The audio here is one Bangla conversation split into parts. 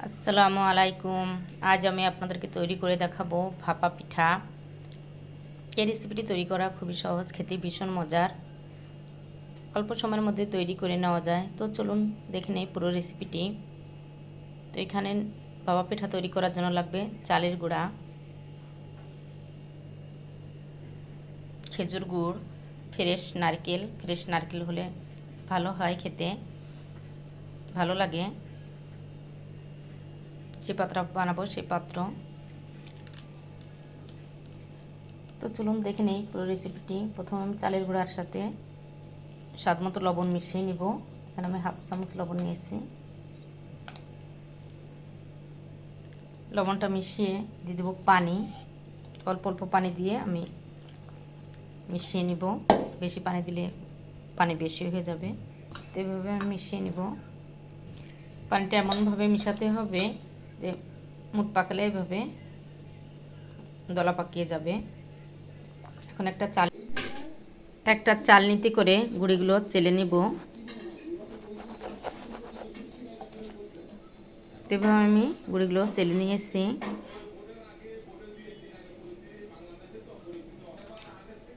আসসালামু আলাইকুম। আজ আমি আপনাদেরকে তৈরি করে দেখাবো ভাপা পিঠা। এই রেসিপিটি তৈরি করা খুবই সহজ, খেতে ভীষণ মজার, অল্প সময়ের মধ্যে তৈরি করে নেওয়া যায়। তো চলুন দেখে নেই পুরো রেসিপিটি। তো এখানে ভাপা পিঠা তৈরি করার জন্য লাগবে চালের গুঁড়া, খেজুর গুড়, ফ্রেশ নারকেল হলে ভালো হয়, খেতে ভালো লাগে। যে পাত্র বানাবো সেই পাত্র। তো চলুন দেখে নেই পুরো রেসিপিটি। প্রথমে আমি চালের গুঁড়ার সাথে স্বাদ মতো লবণ মিশিয়ে নিব। এখানে আমি হাফ চামচ লবণ নিয়েছি। লবণটা মিশিয়ে দিয়ে দেবো পানি। অল্প অল্প পানি দিয়ে আমি মিশিয়ে নিব। বেশি পানি দিলে পানি বেশি হয়ে যাবে, তো এভাবে আমি মিশিয়ে নিব। পানিটা এমনভাবে মিশাতে হবে যে মুঠ পাকালে এভাবে দলা পাকিয়ে যাবে। এখন একটা চালনিতে করে গুঁড়িগুলো চেলে নিব। এভাবে আমি গুঁড়িগুলো চেলে নিয়েছি।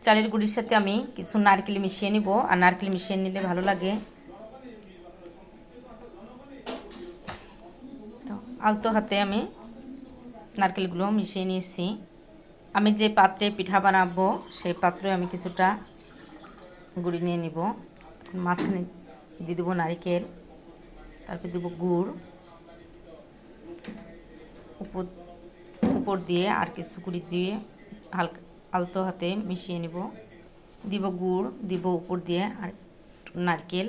চালের গুঁড়ির সাথে আমি কিছু নারকেল মিশিয়ে নিব, আর নারকেল মিশিয়ে নিলে ভালো লাগে। তো আলতো হাতে আমি নারকেলগুলো মিশিয়ে নিয়েছি। আমি যে পাত্রে পিঠা বানাবো সেই পাত্রে আমি কিছুটা গুঁড়ি নিয়ে নিব। মাঝখানে দিয়ে দেবো নারকেল, তারপর দেবো গুড়, উপর দিয়ে আর কিছু গুঁড়ি দিয়ে হালকা আলতো হাতে মিশিয়ে নিব। দিব গুড়, দিব উপর দিয়ে আর নারকেল,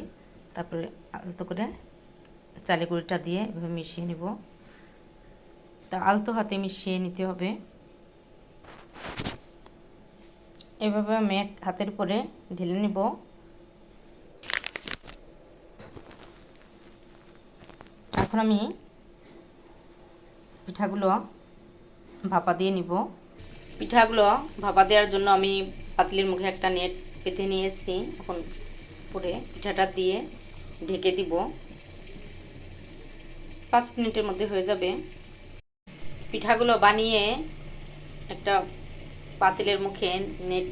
তারপরে আলতো করে চালের গুঁড়িটা দিয়ে এভাবে মিশিয়ে নিব। তা আলতো হাতে মিশিয়ে নিতে হবে। এভাবে আমি এক হাতের উপরে ঢেলে নিব। এখন আমি পিঠাগুলো ভাপা দিয়ে নিব। পিঠাগুলো ভাপা দেওয়ার জন্য আমি পাতিলের মুখে একটা নেট পেতে নিয়েছি। এখন পরে পিঠাটা দিয়ে ঢেকে দিব। 5 মিনিটের মধ্যে হয়ে যাবে। পিঠাগুলো বানিয়ে একটা পাতিলের মুখে নেট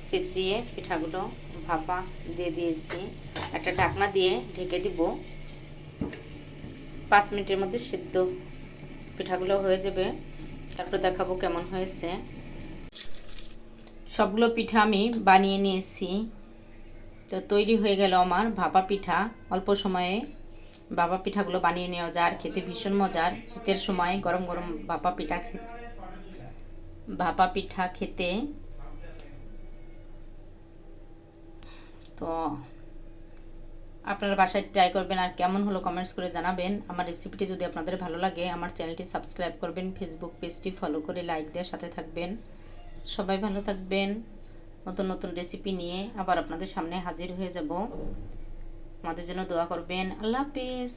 পেঁচিয়ে পিঠাগুলো ভাপা দিয়ে দিয়েছি। একটা ঢাকনা দিয়ে ঢেকে দিব। 5 মিনিটের মধ্যে সিদ্ধ পিঠাগুলো হয়ে যাবে। তারপর দেখাবো কেমন হয়েছে। সবগুলো পিঠা আমি বানিয়ে নিয়েছি। তো তৈরি হয়ে গেল আমার ভাপা পিঠা। অল্প সময়ে ভাপা পিঠাগুলো বানিয়ে নেওয়া যায়, আর খেতে ভীষণ মজার। শীতের সময় গরম গরম ভাপা পিঠা খেতে। তো আপনারা বাসায় ট্রাই করবেন, আর কেমন হলো কমেন্টস করে জানাবেন। আমার রেসিপিটি যদি আপনাদের ভালো লাগে আমার চ্যানেলটি সাবস্ক্রাইব করবেন, ফেসবুক পেজটি ফলো করে লাইক দিয়ে সাথে থাকবেন। সবাই ভালো থাকবেন। নতুন নতুন রেসিপি নিয়ে আবার আপনাদের সামনে হাজির হয়ে যাব। আমাদের জন্য দোয়া করবেন। আল্লাহ হাফিজ।